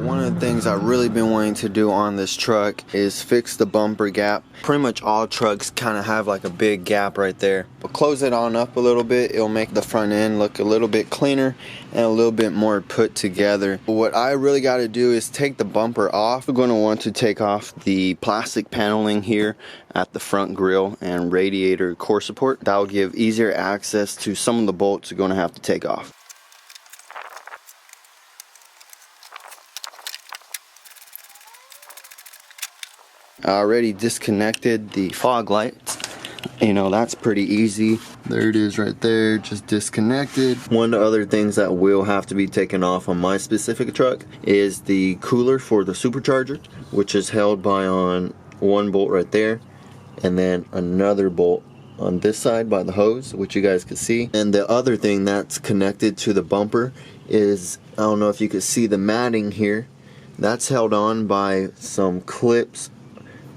One of the things I've really been wanting to do on this truck is fix the bumper gap. Pretty much all trucks kind of have like a big gap right there. But close it on up a little bit, it'll make the front end look a little bit cleaner and a little bit more put together. But what I really got to do is take the bumper off. We're going to want to take off the plastic paneling here at the front grille and radiator core support. That will give easier access to some of the bolts you're going to have to take off. I already disconnected the fog lights. You know, that's pretty easy. There it is right there, just disconnected. One of the other things that will have to be taken off on my specific truck is the cooler for the supercharger, which is held by on one bolt right there, and then another bolt on this side by the hose, which you guys can see. And the other thing that's connected to the bumper is, I don't know if you can see the matting here, that's held on by some clips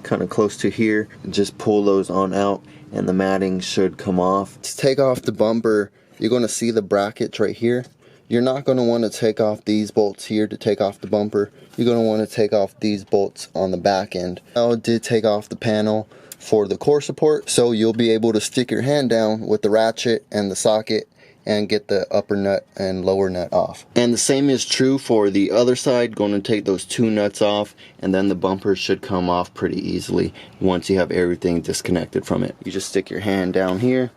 kind of close to here. Just pull those on out and the matting should come off. To take off the bumper, you're going to see the brackets right here. You're not going to want to take off these bolts here to take off the bumper. You're going to want to take off these bolts on the back end. I did take off the panel for the core support, so you'll be able to stick your hand down with the ratchet and the socket and get the upper nut and lower nut off. And the same is true for the other side. Going to take those two nuts off, and then the bumper should come off pretty easily once you have everything disconnected from it. You just stick your hand down here,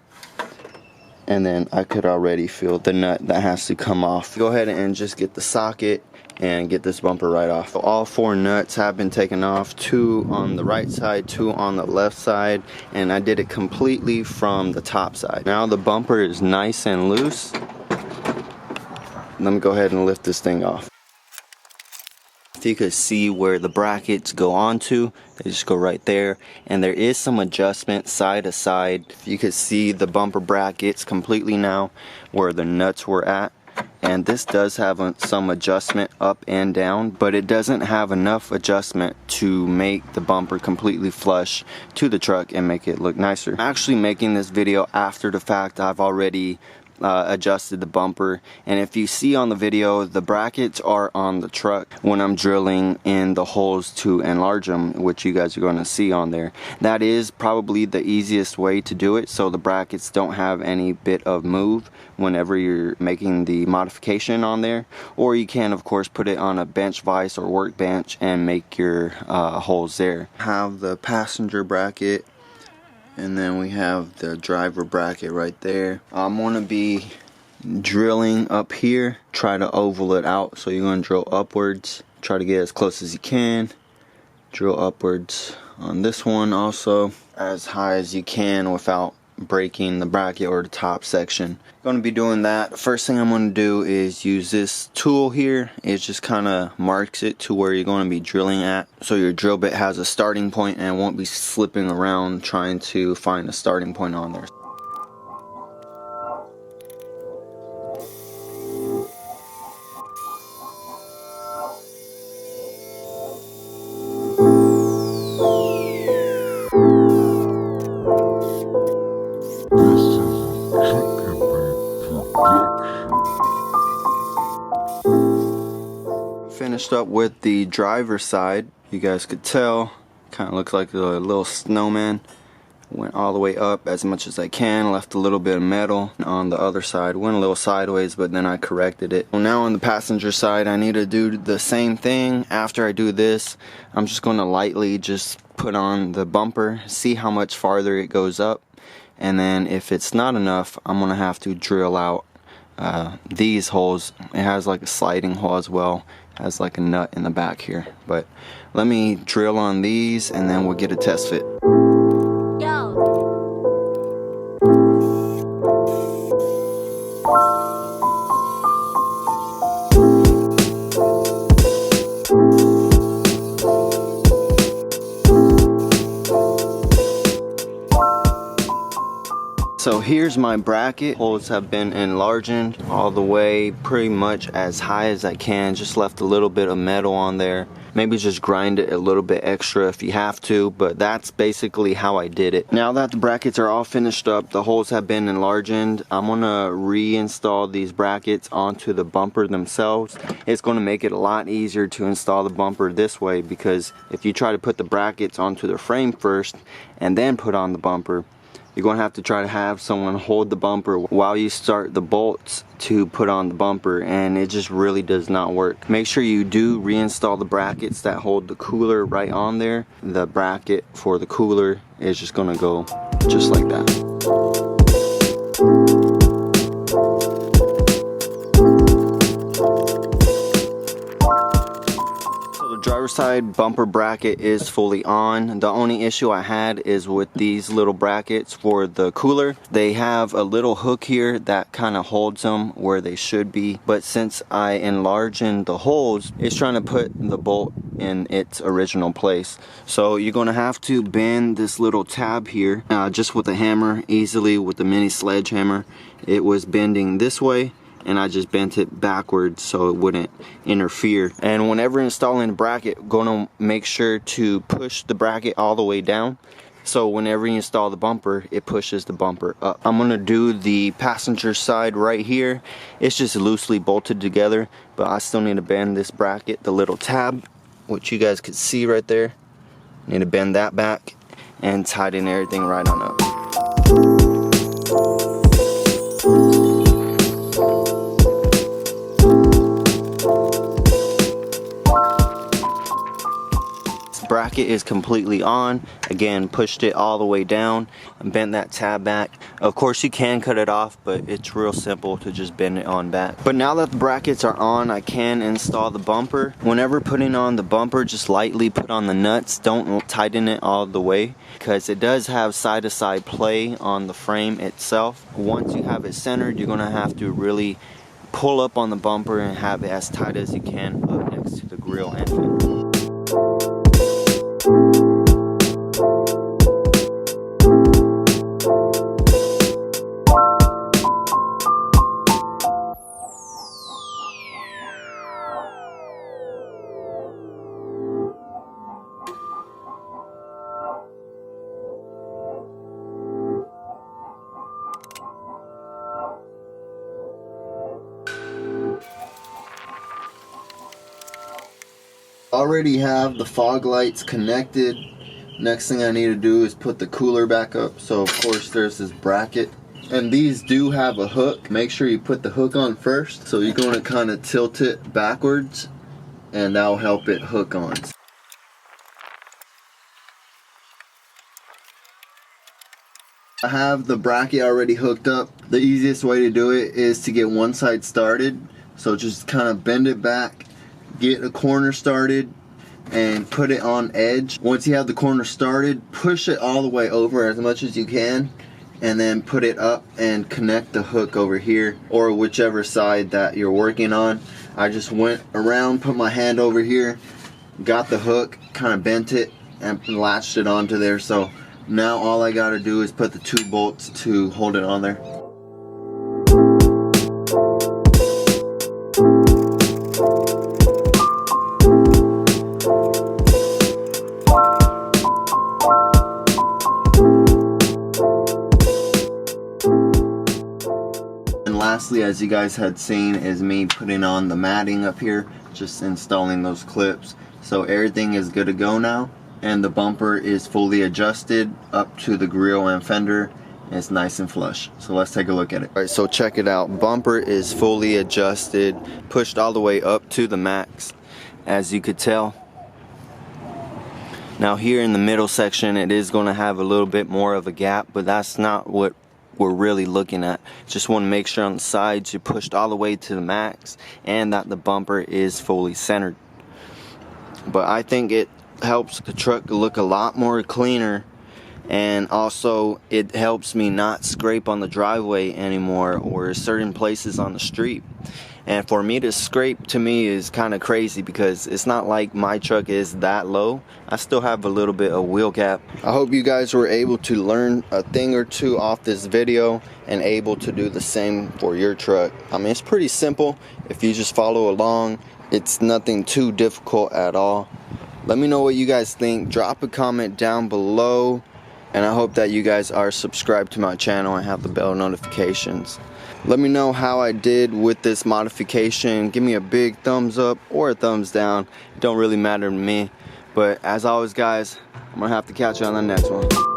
and then I could already feel the nut that has to come off. Go ahead and just get the socket and get this bumper right off. So all four nuts have been taken off, two on the right side, two on the left side, and I did it completely from the top side. Now the bumper is nice and loose. Let me go ahead and lift this thing off. If you could see where the brackets go onto, they just go right there, and there is some adjustment side to side. If you could see the bumper brackets completely now where the nuts were at. And this does have some adjustment up and down, but it doesn't have enough adjustment to make the bumper completely flush to the truck and make it look nicer. I'm actually making this video after the fact. I've already adjusted the bumper, and if you see on the video, the brackets are on the truck when I'm drilling in the holes to enlarge them, which you guys are going to see on there. That is probably the easiest way to do it, so the brackets don't have any bit of move whenever you're making the modification on there. Or you can of course put it on a bench vise or workbench and make your holes there. Have the passenger bracket, and then we have the driver bracket right there. I'm going to be drilling up here, try to oval it out. So you're going to drill upwards, try to get as close as you can. Drill upwards on this one also, as high as you can without breaking the bracket or the top section. Going to be doing that. First thing I'm going to do is use this tool here. It just kind of marks it to where you're going to be drilling at, so your drill bit has a starting point and won't be slipping around trying to find a starting point on there. Finished up with the driver's side. You guys could tell, kind of looks like a little snowman. Went all the way up as much as I can, left a little bit of metal. On the other side, went a little sideways, but then I corrected it. Well, now on the passenger side, I need to do the same thing. After I do this, I'm just going to lightly just put on the bumper, see how much farther it goes up, and then if it's not enough, I'm going to have to drill out these holes. It has like a sliding hole as well, has like a nut in the back here. But let me drill on these and then we'll get a test fit. So here's my bracket. Holes have been enlarged all the way pretty much as high as I can. Just left a little bit of metal on there. Maybe just grind it a little bit extra if you have to, but that's basically how I did it. Now that the brackets are all finished up, the holes have been enlarged, I'm gonna reinstall these brackets onto the bumper themselves. It's gonna make it a lot easier to install the bumper this way, because if you try to put the brackets onto the frame first and then put on the bumper, you're going to have to try to have someone hold the bumper while you start the bolts to put on the bumper, and it just really does not work. Make sure you do reinstall the brackets that hold the cooler right on there. The bracket for the cooler is just going to go just like that. Driver's side bumper bracket is fully on. The only issue I had is with these little brackets for the cooler. They have a little hook here that kind of holds them where they should be, but since I enlarged the holes, it's trying to put the bolt in its original place. So you're going to have to bend this little tab here just with a hammer, easily with the mini sledgehammer. It was bending this way, and I just bent it backwards so it wouldn't interfere. And whenever installing the bracket, gonna make sure to push the bracket all the way down, so whenever you install the bumper, it pushes the bumper up. I'm gonna do the passenger side right here. It's just loosely bolted together, but I still need to bend this bracket, the little tab, which you guys could see right there. Need to bend that back and tighten everything right on up. Bracket is completely on. Again, pushed it all the way down and bent that tab back. Of course you can cut it off, but it's real simple to just bend it on back. But now that the brackets are on, I can install the bumper. Whenever putting on the bumper, just lightly put on the nuts. Don't tighten it all the way, because it does have side-to-side play on the frame itself. Once you have it centered, you're gonna have to really pull up on the bumper and have it as tight as you can up next to the grill and fender. Already have the fog lights connected. Next thing I need to do is put the cooler back up. So of course there's this bracket, and these do have a hook. Make sure you put the hook on first. So you're going to kind of tilt it backwards, and that'll help it hook on. I have the bracket already hooked up. The easiest way to do it is to get one side started. So just kind of bend it back, get a corner started, and put it on edge. Once you have the corner started, push it all the way over as much as you can, and then put it up and connect the hook over here, or whichever side that you're working on. I just went around, put my hand over here, got the hook, kind of bent it, and latched it onto there. So now all I gotta do is put the 2 bolts to hold it on there. And lastly, as you guys had seen, is me putting on the matting up here, just installing those clips. So everything is good to go now, and the bumper is fully adjusted up to the grill and fender. It's nice and flush. So let's take a look at it. Alright, so check it out. Bumper is fully adjusted, pushed all the way up to the max, as you could tell. Now here in the middle section, it is going to have a little bit more of a gap, but that's not what we're really looking at. Just want to make sure on the sides you're pushed all the way to the max, and that the bumper is fully centered. But I think it helps the truck look a lot more cleaner, and also it helps me not scrape on the driveway anymore or certain places on the street. And for me to scrape, to me, is kind of crazy because it's not like my truck is that low. I still have a little bit of wheel gap. I hope you guys were able to learn a thing or two off this video and able to do the same for your truck. I mean, it's pretty simple if you just follow along. It's nothing too difficult at all. Let me know what you guys think. Drop a comment down below, and I hope that you guys are subscribed to my channel and have the bell notifications. Let me know how I did with this modification. Give me a big thumbs up or a thumbs down. It don't really matter to me. But as always, guys, I'm gonna have to catch you on the next one.